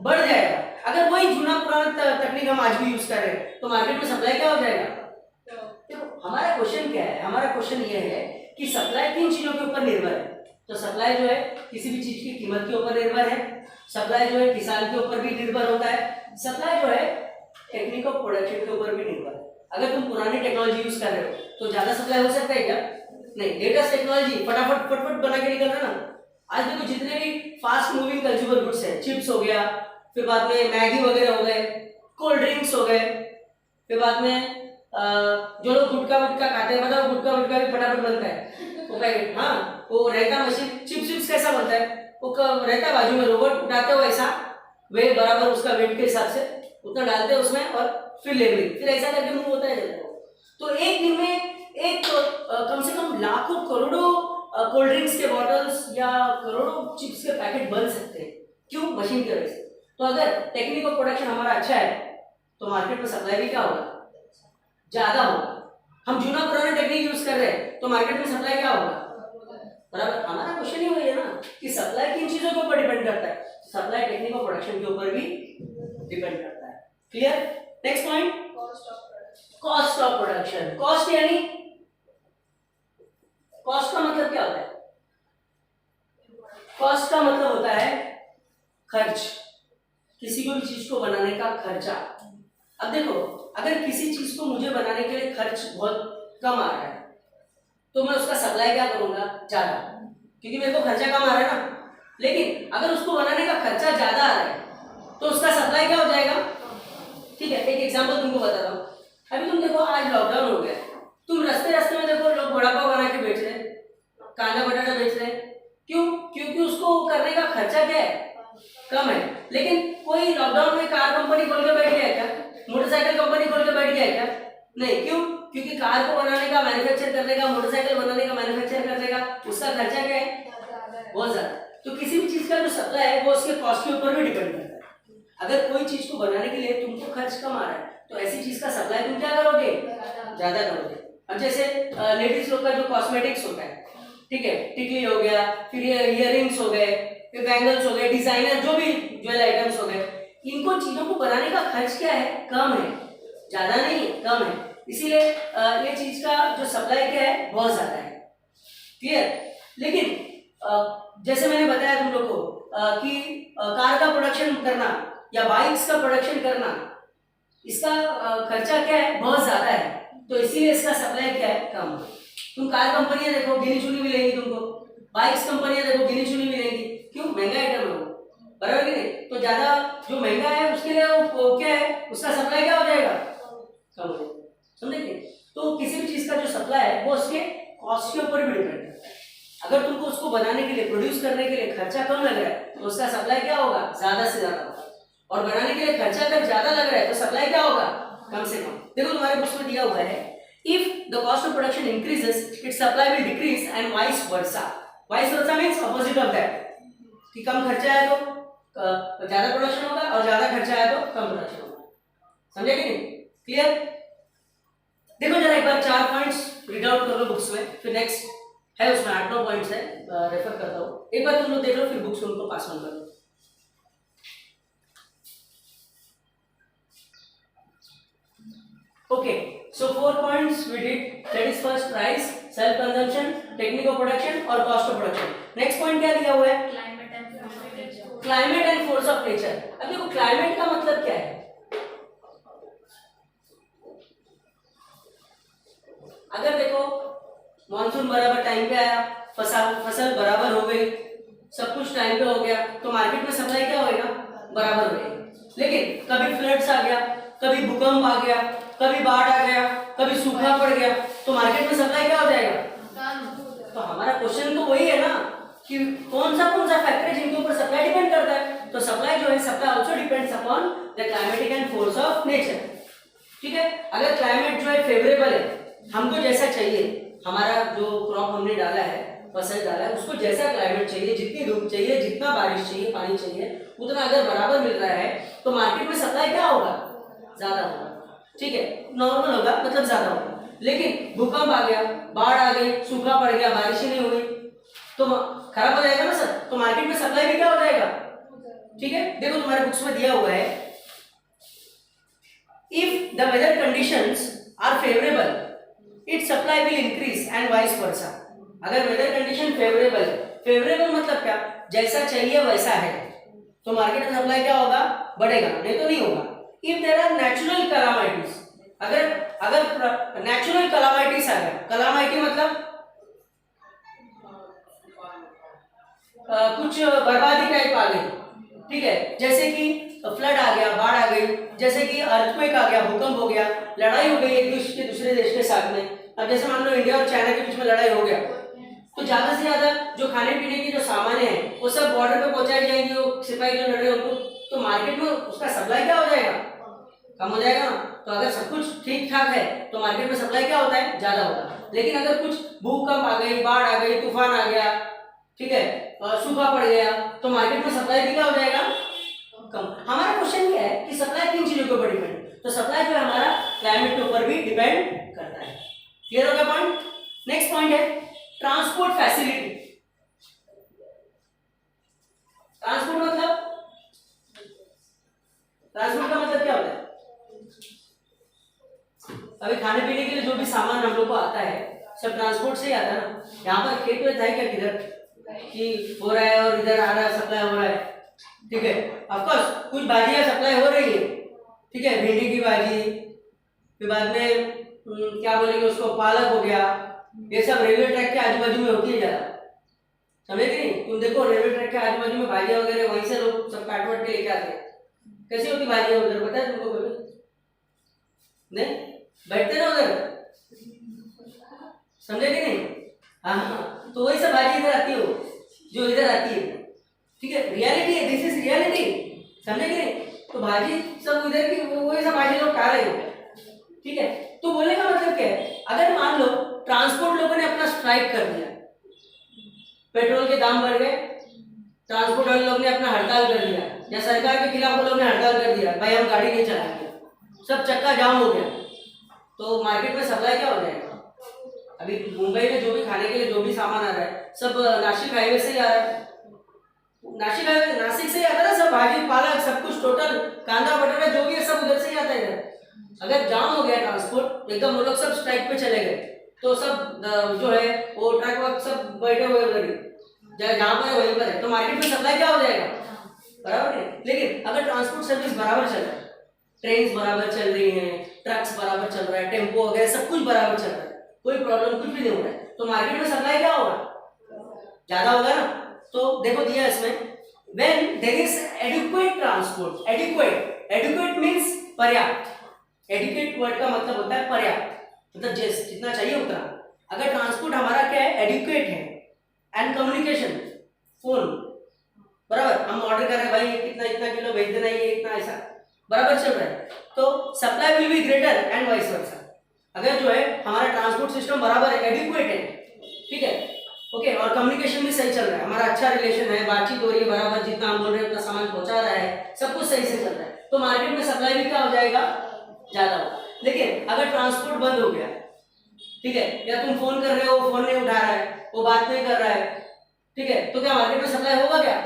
बढ़ जाएगा। अगर वही जुना पुराना तकनीक हम आज भी यूज कर रहे हैं तो मार्केट में सप्लाई क्या हो जाएगा? देखो हमारा क्वेश्चन क्या है, हमारा क्वेश्चन ये है कि सप्लाई किन चीजों के ऊपर निर्भर है? तो सप्लाई जो है किसी भी चीज की कीमत के ऊपर निर्भर है, सप्लाई जो है किसान के ऊपर भी निर्भर होता है, सप्लाई जो है टेक्निक ऑफ प्रोडक्शन के ऊपर भी निर्भर है। अगर तुम पुरानी टेक्नोलॉजी यूज कर रहे हो तो ज्यादा सप्लाई हो सकता है क्या? नहीं। लेटेस्ट टेक्नोलॉजी फटाफट फटफट बना के निकल रहा है ना। आज देखो जितने भी फास्ट मूविंग कंज्यूमर गुड्स है, चिप्स हो गया, फिर बाद में मैगी वगैरह हो गए, कोल्ड ड्रिंक्स हो गए, फिर बाद में जो लोग गुटखा खाते हैं, मतलब गुटखा भी फटाफट बनता है वो पैकेट, हाँ वो रहता मशीन। चिप्स कैसा बनता है? वो रहता बाजू में रोबोट उठाते हो, ऐसा वेट बराबर उसका वेट के हिसाब से उतना डालते हैं उसमें और फिर लेबलिंग, फिर ऐसा करके मूव होता है जाता है। तो एक दिन में एक कम से कम लाखों करोड़ों कोल्ड ड्रिंक्स के बॉटल्स या करोड़ों चिप्स के पैकेट बन सकते हैं। क्यों? मशीन की वजह से। तो अगर टेक्निक ऑफ प्रोडक्शन हमारा अच्छा है तो मार्केट में सप्लाई भी क्या होगा? ज्यादा होगा। हम जुना पुराना टेक्निक यूज कर रहे हैं तो मार्केट में सप्लाई क्या होगा? बराबर। हमारा क्वेश्चन ही वही है ना कि सप्लाई किन चीजों के ऊपर डिपेंड करता है? सप्लाई टेक्निक ऑफ प्रोडक्शन के ऊपर भी डिपेंड करता है। Clear? Next point, cost of production. Cost यानी कॉस्ट का मतलब क्या होता है? कॉस्ट का मतलब होता है खर्च, किसी को भी चीज को बनाने का खर्चा। अब देखो, अगर किसी चीज को मुझे बनाने के लिए खर्च बहुत कम आ रहा है तो मैं उसका सप्लाई क्या करूंगा, ज्यादा, क्योंकि मेरे को खर्चा कम आ रहा है ना। लेकिन अगर उसको बनाने का खर्चा ज्यादा आ रहा है तो उसका सप्लाई क्या हो जाएगा। ठीक है, एक एग्जांपल तुमको बताता हूँ। अभी तुम देखो, आज लॉकडाउन हो गया, तुम रास्ते रास्ते में देखो लोग वड़ा पाव बना के बेच रहे हैं, कांदा बटाटा बेच रहे हैं। क्यों? क्योंकि उसको करने का खर्चा क्या है, कम है। लेकिन कोई लॉकडाउन में कार कंपनी खोल के बैठ गया है क्या, मोटरसाइकिल कंपनी खोल के बैठ गया है क्या? नहीं। क्यों? क्योंकि कार को बनाने का, मैन्युफैक्चर करने का, मोटरसाइकिल बनाने का, मैन्युफैक्चर करने का, उसका खर्चा क्या है, बहुत ज्यादा। तो किसी भी चीज का जो सप्लाई है वो उसके कॉस्ट के ऊपर भी डिपेंड करता है। अगर कोई चीज को बनाने के लिए तुमको खर्च कम आ रहा है तो ऐसी चीज का सप्लाई तुम क्या करोगे, ज्यादा करोगे। अब जैसे लेडीज लोग का जो कॉस्मेटिक्स होता है, ठीक है, टिकली हो गया, फिर इयररिंग्स हो गए, फिर बैंगल्स हो गए, डिजाइनर जो भी ज्वेल आइटम्स हो गए, इनको चीजों को बनाने का खर्च क्या है, कम है, ज्यादा नहीं है, कम है। इसीलिए ये चीज का जो सप्लाई क्या है, बहुत ज्यादा है। क्लियर? लेकिन जैसे मैंने बताया तुम लोग को कि कार का प्रोडक्शन करना या बाइक्स का प्रोडक्शन करना, इसका खर्चा क्या है, बहुत ज्यादा है। तो इसीलिए इसका सप्लाई क्या है, कम। तुम कार कंपनियां देखो, गिनी चुनी मिलेंगी तुमको, बाइक्स कंपनियां देखो, गिनी चुनी मिलेंगी। क्यों? महंगा आइटम है वो, बराबर कि नहीं? तो ज्यादा जो महंगा है उसके लिए वो क्या है, उसका सप्लाई क्या हो जाएगा, कम हो जाएगा। समझे? तो किसी भी चीज का जो सप्लाई है वो उसके कॉस्ट के ऊपर भी डिपेंड करता है। अगर तुमको उसको बनाने के लिए, प्रोड्यूस करने के लिए खर्चा कम लग रहा है तो उसका सप्लाई क्या होगा, ज्यादा से ज्यादा होगा। और बनाने के लिए खर्चा अगर ज्यादा लग रहा है तो सप्लाई क्या होगा, कम से कम। देखो तुम्हारे बुक्स में दिया हुआ है, if the cost of production increases it's supply will decrease and vice versa. Vice versa means opposite of that, कि कम खर्चा है तो ज्यादा प्रोडक्शन होगा और ज्यादा खर्चा है तो कम प्रोडक्शन होगा। समझे कि नहीं? क्लियर? देखो जरा एक बार 4 पॉइंट्स रीड आउट कर लो बुक्स में, फिर नेक्स्ट है उसमें 8-9 पॉइंट्स है, रेफर करता हूँ। एक बार तुम लोग देख लो, फिर बुक्स उनको पास ऑन कर लो। Okay, so 4 points we did. That is first price, self consumption, technique of production और cost of production. Next point क्या दिया हुआ है? Climate and force of nature. अब देखो climate का मतलब क्या है? अगर देखो मॉनसून बराबर टाइम पे आया, फसल बराबर हो गई, सब कुछ टाइम पे हो गया, तो मार्केट में सप्लाई क्या होएगा, बराबर हो गई। लेकिन कभी फ्लड्स आ गया, कभी भूकंप आ गया, कभी बाढ़ आ गया, कभी सूखा पड़ गया, तो मार्केट में सप्लाई क्या हो जाएगा। तो हमारा क्वेश्चन तो वही है ना कि कौन सा फैक्टर है जिनके ऊपर सप्लाई डिपेंड करता है। तो सप्लाई जो है, supply also depends upon the climatic and force of nature. ठीक है? अगर क्लाइमेट जो है फेवरेबल है, हमको जैसा चाहिए, हमारा जो क्रॉप हमने डाला है, फसल डाला है, उसको जैसा क्लाइमेट चाहिए, जितनी धूप चाहिए, जितना बारिश चाहिए, पानी चाहिए, उतना अगर बराबर मिल रहा है तो मार्केट में सप्लाई क्या होगा, ज्यादा होगा। ठीक है? नॉर्मल होगा, मतलब ज्यादा होगा। लेकिन भूकंप आ गया, बाढ़ आ गई, सूखा पड़ गया, बारिश ही नहीं हुई, तो खराब हो जाएगा ना सर। तो मार्केट में सप्लाई भी क्या हो जाएगा। ठीक है? देखो तुम्हारे बुक्स में दिया हुआ है, if the weather conditions are favourable it supply will increase and vice versa. अगर वेदर कंडीशन फेवरेबल है, फेवरेबल मतलब क्या, जैसा चाहिए वैसा है, तो मार्केट में सप्लाई क्या होगा, बढ़ेगा, नहीं तो नहीं होगा। If there are natural calamities, अगर नेचुरल कैलामिटीज आ गया, कैलामिटी मतलब कुछ बर्बादी टाइप आ गई, ठीक है, जैसे कि फ्लड आ गया, बाढ़ आ गई, जैसे कि अर्थक्वेक आ गया, भूकंप हो गया, लड़ाई हो गई एक देश के दूसरे देश के साथ में। अब जैसे मान लो इंडिया और चाइना के बीच में लड़ाई हो गया, तो ज्यादा से ज्यादा जो खाने पीने की जो सामान है वो सब बॉर्डर पे पहुंचाई जाएंगी, वो सिपाही जो लड़ रहे हैं उनको, तो मार्केट में उसका सप्लाई क्या हो जाएगा, कम हो जाएगा ना। तो अगर सब कुछ ठीक ठाक है तो मार्केट में सप्लाई क्या होता है, ज्यादा होता है। लेकिन अगर कुछ भूकंप आ गई, बाढ़ आ गई, तूफान आ गया, ठीक है, सूखा पड़ गया, तो मार्केट में सप्लाई भी क्या हो जाएगा, कम। हमारा क्वेश्चन ये है कि सप्लाई किन चीजों के ऊपर डिपेंड, तो सप्लाई जो है हमारा क्लाइमेट के ऊपर भी डिपेंड करता है। क्लियर हो गया पॉइंट? नेक्स्ट पॉइंट है ट्रांसपोर्ट फैसिलिटी। ट्रांसपोर्ट का मतलब क्या होता है? अभी खाने पीने के लिए जो भी सामान हम लोग को आता है सब ट्रांसपोर्ट से ही आता है ना। यहाँ पर खेत में था क्या किधर कि हो रहा है और इधर आ रहा है, सप्लाई हो रहा है, ठीक है, ऑफ कोर्स कुछ भाजियां सप्लाई हो रही है, ठीक है, भिंडी की भाजी, फिर बाद में क्या बोलेंगे उसको, पालक हो गया, ये सब रेलवे ट्रैक के आजू बाजू में होती है ज्यादा, समझे कि नहीं? तुम देखो रेलवे ट्रैक के आजू बाजू में भाजियां वगैरह वहीं से लोग सब काट वाट के लेके आते हैं। कैसी होती भाजियां उधर, पता है तुमको? कभी नहीं बैठते ना उधर, समझे कि नहीं? हाँ, तो वही सब भाजी इधर आती हो जो इधर आती है, ठीक है, रियलिटी है, दिस इज रियलिटी, समझे कि नहीं? तो भाजी सब इधर की वही सब भाजी लोग खा रहे हो, ठीक है। तो बोलने का मतलब क्या है, अगर मान लो ट्रांसपोर्ट लोगों ने अपना स्ट्राइक कर दिया, पेट्रोल के दाम बढ़ गए, ट्रांसपोर्ट वाले लोग ने अपना हड़ताल कर दिया, या सरकार के खिलाफ वो लोग ने हड़ताल कर दिया, भाई हम गाड़ी नहीं चलाएंगे, सब चक्का जाम हो गया, तो मार्केट में सप्लाई क्या हो जाएगा? अभी मुंबई में जो भी खाने के लिए जो भी सामान आ रहा है सब नासिक हाईवे से ही आ रहा है, नासिक से ही आता है ना, सब भाजी पालक सब कुछ टोटल कांदा बटाटा जो भी है सब उधर से ही आता है इधर। अगर जाम हो गया ट्रांसपोर्ट एकदम, वो लोग सब स्ट्राइक पे चले गए, तो सब जो है वो ट्रक वक सब बैठे हुए उधर ही, जहाँ पर है वहीं पर है, तो मार्केट में सप्लाई क्या हो जाएगा? बराबर है। लेकिन अगर ट्रांसपोर्ट सर्विस बराबर चल रहा है, ट्रेन बराबर चल रही है, ट्रक्स बराबर चल रहा है, टेम्पो वगैरह सब कुछ बराबर चल रहा है, कोई प्रॉब्लम कुछ भी नहीं हो रहा है, तो मार्केट में सप्लाई क्या होगा? ज्यादा होगा ना। तो देखो दिया इसमें, when there is adequate transport, adequate means पर्याप्त, adequate वर्ड का मतलब होता है पर्याप्त, मतलब जितना चाहिए उतना। अगर ट्रांसपोर्ट हमारा क्या है, एडिक्वेट है, एंड कम्युनिकेशन, फोन बराबर, हम ऑर्डर कर रहे हैं भाई कितना इतना किलो भेज देना, ये इतना ऐसा बराबर चल रहा है, तो supply will be greater and vice versa. अगर जो है हमारा ट्रांसपोर्ट सिस्टम बराबर है, एडिक्वेट है, ठीक है, ओके, और कम्युनिकेशन भी सही चल रहा है, हमारा अच्छा रिलेशन है, बातचीत हो रही है बराबर, जितना हम बोल रहे हैं उतना सामान पहुंचा रहा है, सब कुछ सही से चल रहा है, तो मार्केट में सप्लाई भी क्या हो जाएगा? ज्यादा होगा। लेकिन अगर ट्रांसपोर्ट बंद हो गया, ठीक है, या तुम फोन कर रहे हो वो फोन नहीं उठा रहा है, वो बात नहीं कर रहा है, ठीक है, तो क्या मार्केट में सप्लाई होगा क्या?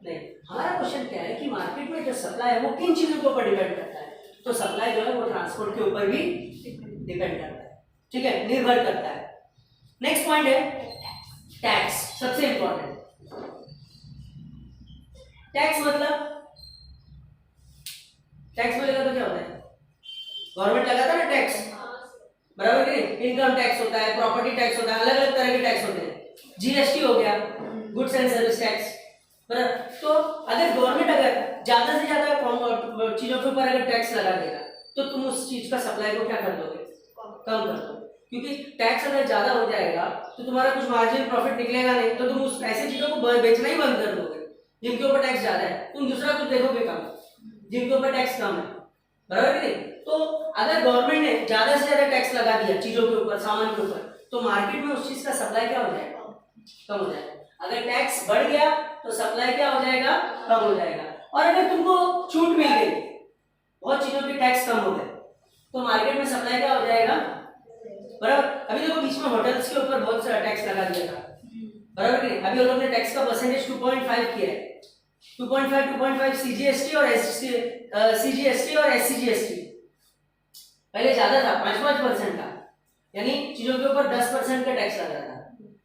नहीं। हमारा क्वेश्चन क्या है कि मार्केट में जो सप्लाई है वो किन चीजों के ऊपर डिपेंड करता है? तो सप्लाई जो है वो ट्रांसपोर्ट के ऊपर भी डिपेंड करता है, ठीक है, निर्भर करता है। नेक्स्ट पॉइंट है टैक्स, सबसे इंपॉर्टेंट। टैक्स मतलब, टैक्स बोलेगा तो क्या होता है? गवर्नमेंट लगाता है ना टैक्स, बराबर कि नहीं? इनकम टैक्स होता है, प्रॉपर्टी टैक्स होता है, अलग अलग तरह के टैक्स होते हैं। जीएसटी हो गया, गुड्स एंड सर्विस टैक्स, बराबर। तो अगर गवर्नमेंट अगर ज्यादा से ज्यादा चीजों के ऊपर अगर टैक्स लगा देगा, तो तुम उस चीज का सप्लाई को क्या कर दोगे? कम कर दो, क्योंकि टैक्स अगर ज्यादा हो जाएगा तो तुम्हारा कुछ मार्जिन प्रॉफिट निकलेगा नहीं, तो तुम उस ऐसी चीजों को बेचना ही बंद कर दोगे जिनके ऊपर टैक्स ज्यादा है, तुम दूसरा कुछ देखोगे कम जिनके ऊपर टैक्स कम है, बराबर कि नहीं? तो अगर गवर्नमेंट ने ज्यादा से ज्यादा टैक्स लगा दिया चीजों के ऊपर, सामान के ऊपर, तो मार्केट में उस चीज का सप्लाई क्या हो जाएगा? कम हो जाएगा। अगर टैक्स बढ़ गया तो सप्लाई क्या हो जाएगा? कम हो जाएगा। और अगर तुमको छूट मिल गई, बहुत चीजों के टैक्स कम हो गए, तो मार्केट में सप्लाई क्या हो जाएगा? बराबर। अभी देखो बीच में होटल्स के ऊपर बहुत सारा टैक्स लगा दिया था, बराबर कि नहीं? अभी उन लोगों ने टैक्स का परसेंटेज 2.5 किया है, 2.5 सीजीएसटी और सीजीएसटी और एससीजीएसटी। पहले ज्यादा था, 5% था, यानी चीजों के ऊपर 10% का टैक्स लग रहा था।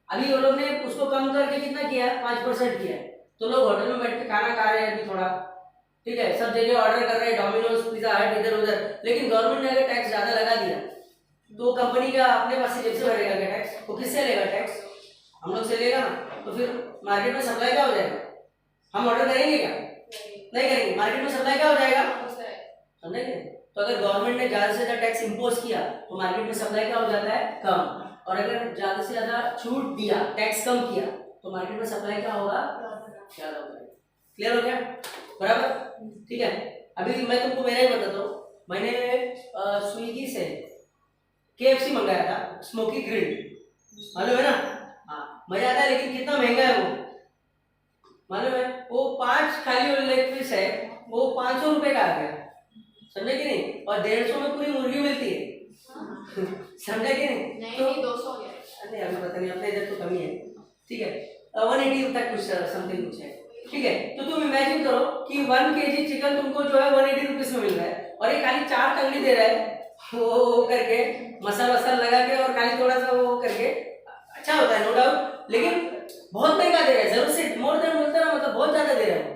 अभी वो लोग ने उसको कम करके कितना किया है? 5% किया है। तो लोग होटल में बैठ के खाना खा रहे हैं अभी थोड़ा, ठीक है, सब जगह ऑर्डर कर रहे हैं, डोमिनोज, पिज्जा हट, इधर उधर। लेकिन गवर्नमेंट ने अगर टैक्स ज्यादा लगा दिया तो कंपनी का अपने पास से जेब से भरेगा क्या टैक्स? वो किससे लेगा टैक्स? हम लोग से लेगा ना। तो फिर मार्केट में सप्लाई क्या हो जाएगा? हम ऑर्डर करेंगे क्या? नहीं करेंगे। मार्केट में सप्लाई क्या हो जाएगा? समझेंगे? तो अगर गवर्नमेंट ने ज्यादा से ज्यादा टैक्स इंपोज किया तो मार्केट में सप्लाई क्या हो जाता है? कम। और अगर ज्यादा से ज्यादा छूट दिया, टैक्स कम किया, तो मार्केट में सप्लाई क्या होगा? ज्यादा होगा। क्लियर हो गया? बराबर, ठीक है। अभी मैं तुमको मेरा ही बताता हूँ। मैंने स्विगी से KFC मंगाया था, स्मोकी ग्रिल, मालूम है ना? हाँ, मजा आता है, लेकिन कितना महंगा है वो, मालूम है? वो 5 खाली वाले लेग पीस है, वो 500 रुपए का आ गया, समझे कि नहीं? और 150 में पूरी मुर्गी मिलती है, समझे कि नहीं? नहीं, तो 200 है। नहीं, अभी पता नहीं, अपने इधर तो कमी है, ठीक है, 180 तक कुछ समथिंग कुछ है, ठीक है। तो तुम इमेजिन करो कि 1 kg चिकन तुमको जो है 180 रुपीज में मिल रहा है, और ये खाली 4 तंगड़ी दे रहा है, वो करके मसाला वसाला लगा के, और खाली थोड़ा सा वो करके। अच्छा होता है नो डाउट, लेकिन बहुत महंगा दे रहा है, जरूर से मोर देन बोलता ना, मतलब बहुत ज्यादा दे रहा है,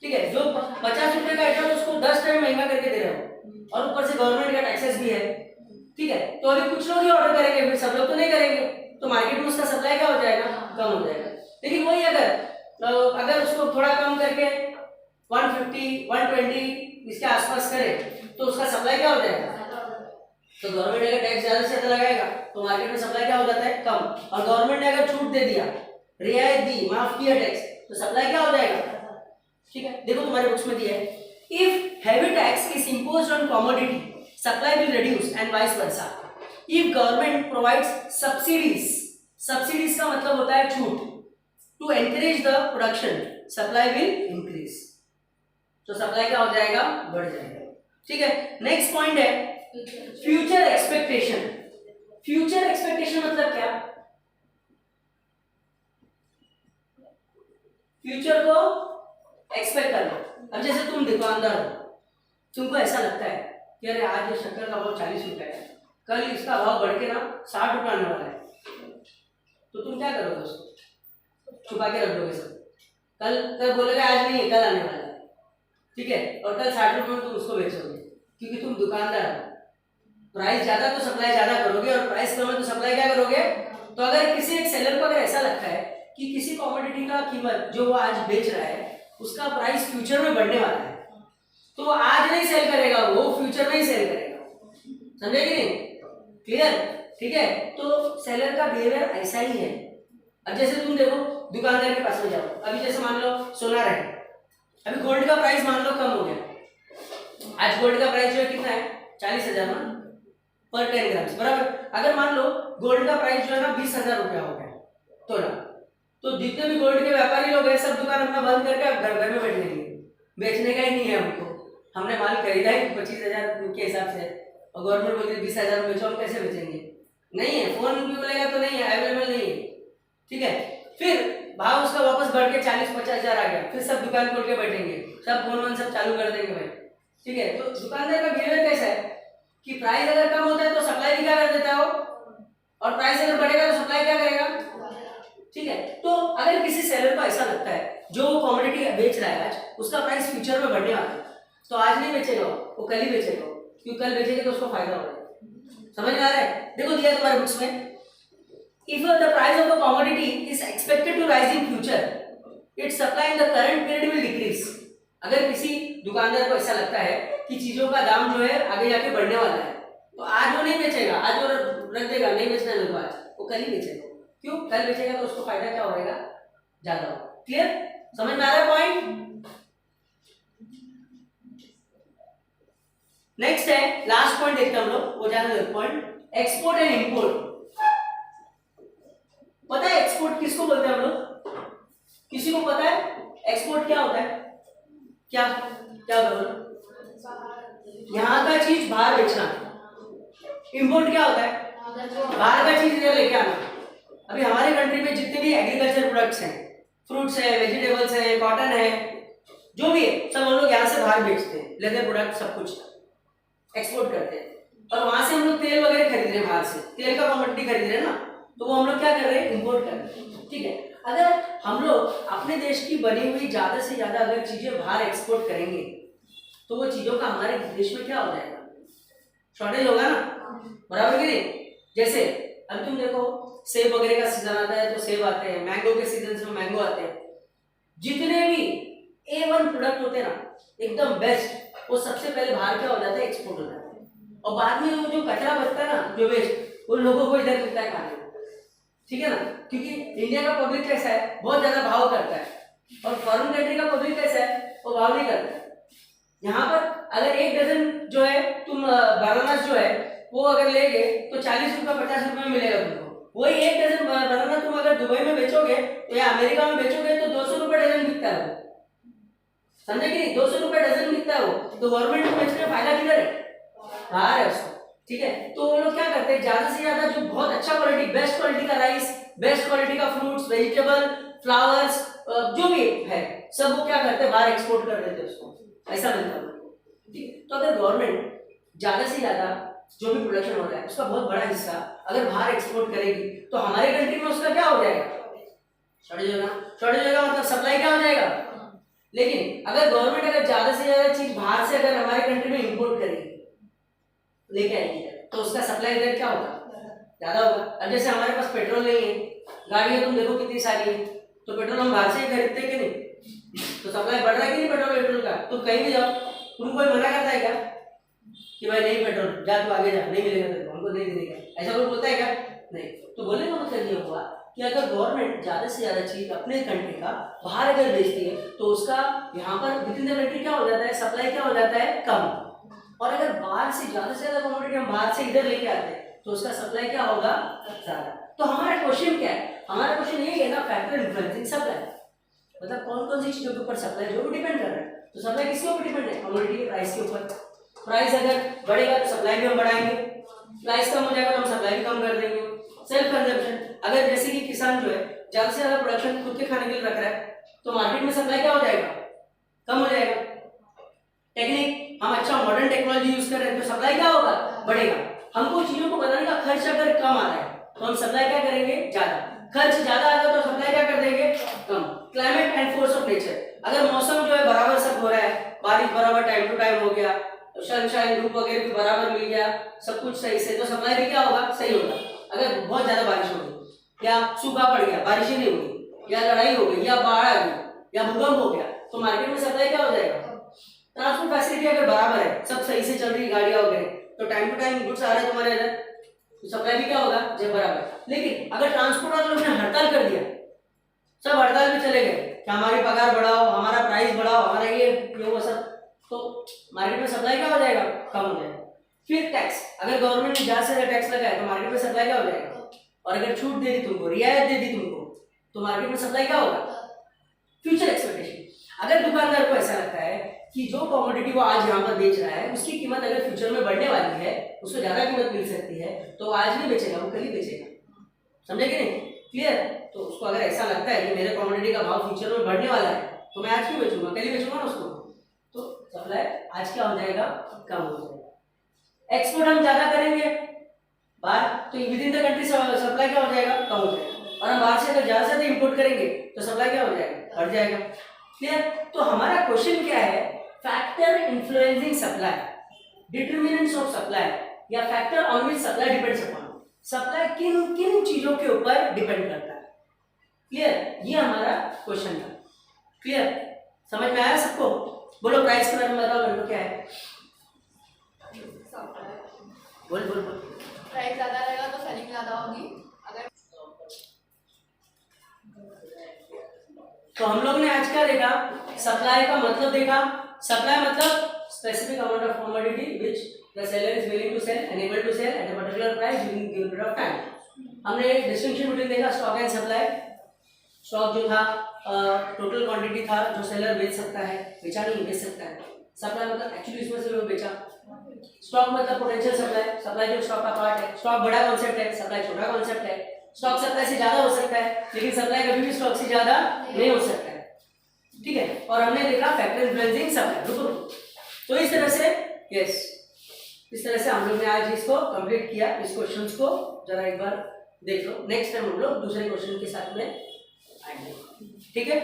ठीक है। जो 50 रुपए का आइटम उसको 10 टाइम महंगा करके दे रहा है, और ऊपर से गवर्नमेंट का टैक्सेस भी है, ठीक है। तो अभी कुछ लोग ही ऑर्डर करेंगे, फिर सब लोग तो नहीं करेंगे, तो मार्केट में उसका सप्लाई क्या हो जाएगा, कम हो जाएगा। लेकिन वही अगर उसको थोड़ा कम करके 150 120 इसके आसपास करे तो उसका सप्लाई क्या हो जाएगा। तो गवर्नमेंट अगर टैक्स ज्यादा से ज्यादा लगाएगा तो मार्केट में सप्लाई क्या हो जाता है, कम। और गवर्नमेंट ने अगर छूट दे दिया, रियायत दी, माफ किया टैक्स, तो सप्लाई क्या हो जाएगा, ठीक है। देखो तुम्हारे बुक्स में दिया है, if heavy tax is imposed on commodity, supply will reduce and vice versa. If government provides subsidies का मतलब होता है छूट, to encourage the production, supply will increase. तो सप्लाई क्या हो जाएगा, बढ़ जाएगा, ठीक है। नेक्स्ट पॉइंट है फ्यूचर एक्सपेक्टेशन। फ्यूचर एक्सपेक्टेशन मतलब क्या, फ्यूचर को एक्सपेक्ट करना। अब जैसे तुम दुकानदार हो, तुमको ऐसा लगता है कि अरे आज ये शक्कर का भाव 40 रुपए है, कल इसका भाव बढ़ के ना 60 रुपए आने वाला है, तो तुम क्या करोगे, उसको छुपा के रख दोगे सब, कल बोलेगा आज नहीं है, कल आने वाला है, ठीक है। और कल 60 रुपए में तुम उसको बेचोगे, क्योंकि तुम दुकानदार हो। प्राइस ज्यादा तो सप्लाई ज्यादा करोगे, और प्राइस कम है तो सप्लाई क्या करोगे। तो अगर किसी एक सेलर को अगर ऐसा लगता है कि किसी कमोडिटी का कीमत जो वो आज बेच रहा है उसका प्राइस फ्यूचर में बढ़ने वाला है, तो वो आज नहीं सेल करेगा, वो फ्यूचर में ही सेल करेगा, समझे कि नहीं, क्लियर, ठीक है। तो सेलर का बिहेवियर ऐसा ही है। अब जैसे तुम देखो दुकानदार के पास में जाओ, अभी जैसे मान लो सोना है, अभी गोल्ड का प्राइस मान लो कम हो गया, आज गोल्ड का प्राइस जो है कितना है, 40,000 ना पर 10 ग्राम, बराबर। अगर मान लो गोल्ड का प्राइस जो है ना 20,000 रुपया हो गया तोला, तो जितने भी गोल्ड के व्यापारी लोग हैं सब दुकान अपना बंद करके अब घर में बैठ लेंगे, बेचने का ही नहीं है हमको, हमने माल खरीदा है 25,000 के हिसाब से, और गवर्नमेंट बोलती है 20,000 में बेचो, हम कैसे बेचेंगे, नहीं है, फोन भी बोलेगा तो नहीं है, अवेलेबल नहीं है, ठीक है। फिर भाव उसका वापस बढ़ के 40-50,000 आ गया, फिर सब दुकान खोल के बैठेंगे, सब फोन वन सब चालू कर देंगे भाई, ठीक है। तो दुकानदार का बिहेवियर कैसा है कि प्राइस अगर कम होता है तो सप्लाई भी क्या कर देता है वो, और प्राइस अगर बढ़ेगा तो सप्लाई क्या करेगा, ठीक है। तो अगर किसी सेलर को ऐसा लगता है जो कमोडिटी बेच रहा है आज उसका प्राइस फ्यूचर में बढ़ने वाला है, तो आज नहीं बेचेगा वो कल ही बेचेगा, क्योंकि कल बेचेगा तो उसको फायदा होगा। समझ में आ रहा है, देखो दिया तुम्हारे बुक्स में, if the price of the commodity is expected to rise in future, its supply in the current period will decrease। अगर किसी दुकानदार को ऐसा लगता है कि चीजों का दाम जो है आगे जाके बढ़ने वाला है, तो आज वो नहीं बेचेगा, आज वो रख देगा, नहीं बेचना है मेरे को आज, वो कल ही बेचेगा, क्यों, कल बेचेगा तो उसको फायदा क्या होगा, ज्यादा होगा। क्लियर, समझ में आ रहा है पॉइंट। नेक्स्ट है लास्ट पॉइंट देखते हैं हम लोग, वो जाने दो पॉइंट, एक्सपोर्ट एंड इंपोर्ट। पता है एक्सपोर्ट किसको बोलते हैं हम लोग, किसी को पता है एक्सपोर्ट क्या होता है, क्या क्या बोलो, यहाँ का चीज बाहर बेचना। इंपोर्ट क्या होता है, बाहर का चीज इधर लेके आना। अभी हमारे कंट्री में जितने भी एग्रीकल्चर प्रोडक्ट्स हैं, फ्रूट्स है, वेजिटेबल्स है, कॉटन है, जो भी है, सब हम लोग यहाँ से बाहर बेचते हैं, लेदर प्रोडक्ट सब कुछ एक्सपोर्ट करते हैं, और वहां से हम लोग तेल वगैरह खरीद रहे हैं, बाहर से तेल का कमोडिटी खरीद रहे हैं ना, तो वो हम लोग क्या कर रहे हैं, इंपोर्ट कर रहे हैं, ठीक है। अगर हम लोग अपने देश की बनी हुई ज्यादा से ज्यादा अगर चीजें बाहर एक्सपोर्ट करेंगे तो वो चीजों का हमारे देश में क्या हो जाएगा, शॉर्टेज होगा ना, बराबर कि नहीं। जैसे अब तुम देखो सेब वगैरह का सीजन आता है तो सेब आते हैं, मैंगो के सीजन में मैंगो आते हैं, जितने भी A1 प्रोडक्ट होते हैं ना एकदम बेस्ट, वो सबसे पहले बाहर क्या हो जाता है, एक्सपोर्ट हो जाता है, और बाद में जो कचरा बचता है ना, जो वेस्ट, उन लोगों को इधर मिलता है खाने को, ठीक है ना। क्योंकि इंडिया का पब्लिक कैसा है, बहुत ज्यादा भाव करता है, और फॉरेन कंट्री का पब्लिक कैसा है, वो भाव नहीं करता है। यहाँ पर अगर 1 डजन जो है तुम बनानास जो है वो अगर लेगे तो 40 रुपये 50 रुपये में मिलेगा तुमको, वही 1 डजन बनाना तुम अगर दुबई में बेचोगे तो या अमेरिका में बेचोगे तो 200 रुपये डजन बिकता है वो, समझे कि नहीं, 200 रुपये डजन बिकता है वो, तो गवर्नमेंट को बेचने में फायदा किधर है, बाहर है उसको, ठीक है। तो वो लोग क्या करते हैं, ज्यादा से ज्यादा जो बहुत अच्छा क्वालिटी, बेस्ट क्वालिटी का राइस, बेस्ट क्वालिटी का फ्रूट्स, वेजिटेबल, फ्लावर्स, जो भी है सब वो क्या करते हैं, बाहर एक्सपोर्ट कर देते हैं उसको, ऐसा मिलता है, ठीक है। तो अगर गवर्नमेंट ज्यादा से ज्यादा जो भी प्रोडक्शन हो रहा है उसका बहुत बड़ा हिस्सा अगर बाहर एक्सपोर्ट करेगी तो हमारे कंट्री में उसका क्या हो जाएगा, शॉर्टेज होगा, शॉर्टेज होगा मतलब सप्लाई क्या हो जाएगा। लेकिन अगर गवर्नमेंट अगर ज्यादा से ज्यादा चीज बाहर से अगर हमारे कंट्री में इंपोर्ट करेगी लेके आएगी तो उसका सप्लाई रेट क्या होगा, ज्यादा होगा। अब जैसे हमारे पास पेट्रोल नहीं है, गाड़ियां तुम देखो कितनी सारी है, तो पेट्रोल हम बाहर से ही खरीदते कि नहीं, तो सप्लाई बढ़ रहा है कि नहीं पेट्रोल का। तुम कहीं भी जाओ, तुम कोई मना करता है क्या कि भाई नहीं पेट्रोल, जा तू आगे जा, नहीं मिलेगा तेरे को, हमको नहीं देने का, ऐसा कोई बोलता है क्या, नहीं। तो बोलने का मतलब ये हुआ कि अगर गवर्नमेंट ज्यादा से ज्यादा चीज अपने कंट्री का बाहर अगर बेचती है तो उसका यहाँ पर विद इन द कंट्री क्या हो जाता है, सप्लाई क्या हो जाता है, कम। और अगर बाहर से ज्यादा कमोडिटी हम बाहर से इधर लेके आते हैं तो उसका सप्लाई क्या होगा, ज्यादा। तो हमारा क्वेश्चन क्या है, हमारा क्वेश्चन ये है ना, फैक्टर इन्फ्लुएंसिंग सप्लाई, मतलब कौन कौन सी चीजों के ऊपर सप्लाई जो डिपेंड कर रहा है। तो सप्लाई किसके ऊपर डिपेंड है, कमोडिटी प्राइस के ऊपर। प्राइस अगर बढ़ेगा तो सप्लाई भी हम बढ़ाएंगे, प्राइस कम हो जाएगा तो हम सप्लाई भी कम कर देंगे। सेल्फ कंजम्पशन, अगर जैसे कि किसान जो है ज्यादा से ज्यादा प्रोडक्शन खुद के खाने के लिए रख रहा है तो मार्केट में सप्लाई क्या हो जाएगा, कम हो जाएगा। टेक्निक, हम अच्छा मॉडर्न टेक्नोलॉजी यूज कर रहे हैं तो सप्लाई क्या होगा, बढ़ेगा। हमको चीजों को बनाने का खर्च अगर कम आ रहा है तो हम सप्लाई क्या करेंगे, ज्यादा। खर्च ज्यादा आ रहा तो सप्लाई क्या कर देंगे, कम। Climate and force of nature, अगर मौसम जो है बराबर सब हो रहा है, बारिश बराबर टाइम टू टाइम हो गया, सनशाइन धूप वगैरह भी बराबर मिल गया, सब कुछ सही से, तो सप्लाई भी क्या होगा, सही होगा। अगर बहुत ज्यादा बारिश हो गई या सूखा पड़ गया, बारिश ही नहीं हुई, या लड़ाई हो गई, या बाढ़ आ गई, या भूकंप हो गया, तो मार्केट में सप्लाई क्या हो जाएगा। ट्रांसपोर्ट फैसिलिटी अगर बराबर है, सब सही से चल रही गाड़ियां वगैरह, तो टाइम टू टाइम गुड्स आ रहे हैं तुम्हारे इधर, तो सप्लाई भी क्या होगा, जब बराबर। लेकिन अगर ट्रांसपोर्ट वाले लोग ने हड़ताल कर दिया, सब हड़ताल में चले गए कि हमारी पगार बढ़ाओ, हमारा प्राइस बढ़ाओ, हमारा ये वो सब, तो मार्केट में सप्लाई क्या हो जाएगा, कम हो जाएगा। फिर टैक्स, अगर गवर्नमेंट ने ज्यादा से ज्यादा टैक्स लगाया तो मार्केट में सप्लाई क्या हो जाएगा, और अगर छूट दे दी तुमको, रियायत दे दी तुमको, तो मार्केट में सप्लाई क्या होगा। फ्यूचर एक्सपेक्टेशन, अगर दुकानदार को ऐसा लगता है कि जो कमोडिटी वो आज यहाँ पर बेच रहा है उसकी कीमत अगर फ्यूचर में बढ़ने वाली है, उसको ज्यादा कीमत मिल सकती है, तो आज नहीं बेचेगा, वो कल ही बेचेगा, समझे कि नहीं, क्लियर। तो उसको अगर ऐसा लगता है कि मेरे कमोडिटी का भाव फ्यूचर में बढ़ने वाला है तो मैं आज क्यों बेचूंगा, कल ही बेचूंगा ना उसको, तो सप्लाई आज क्या हो जाएगा, कम हो जाएगा। एक्सपोर्ट हम ज्यादा करेंगे बाहर, तो with in the country supply क्या हो जाएगा, कम हो जाएगा। और हम बाहर से अगर ज्यादा से ज्यादा इंपोर्ट करेंगे तो सप्लाई क्या हो जाएगा, बढ़ जाएगा, क्लियर। तो हमारा क्वेश्चन क्या है, factor influencing supply, determinants of supply, या factor on which supply depends upon, supply किन किन चीजों के ऊपर डिपेंड करता है, क्लियर। ये हमारा क्वेश्चन था, क्लियर, समझ में आया सबको। बोलो प्राइस के बारे में बताओ मेरे को, क्या है, बोल बोल बोल। प्राइस ज्यादा रहेगा तो सेलिंग ज्यादा होगी। अगर तो हम लोग ने आज क्या देखा, सप्लाई का मतलब देखा। सप्लाई मतलब specific amount of commodity which the seller is willing to sell and able to sell at a particular price during given period of time. हमने डिस्टिंक्शन बिटवीन देखा स्टॉक एंड सप्लाई। स्टॉक जो था total quantity था जो seller बेच सकता है, बेचा नहीं बेच सकता है। सप्लाई मतलब एक्चुअली इसमें से वो बेचा। स्टॉक मतलब पोटेंशियल सप्लाई, सप्लाई जो स्टॉक का पार्ट है। स्टॉक बड़ा कॉन्सेप्ट है, सप्लाई छोटा कॉन्सेप्ट है। स्टॉक सप्लाई से ज्यादा हो सकता है लेकिन सप्लाई कभी भी स्टॉक से ज्यादा नहीं हो सकता है, ठीक है। और हमने देखा फैक्टर इन्फ्लुएंसिंग सप्लाई। रुको, तो इस तरह से यस, इस तरह से हम लोग ने आज इसको कंप्लीट किया। इस क्वेश्चंस को जरा एक बार देख लो, नेक्स्ट टाइम हम लोग दूसरे क्वेश्चन के साथ में आएंगे, ठीक है।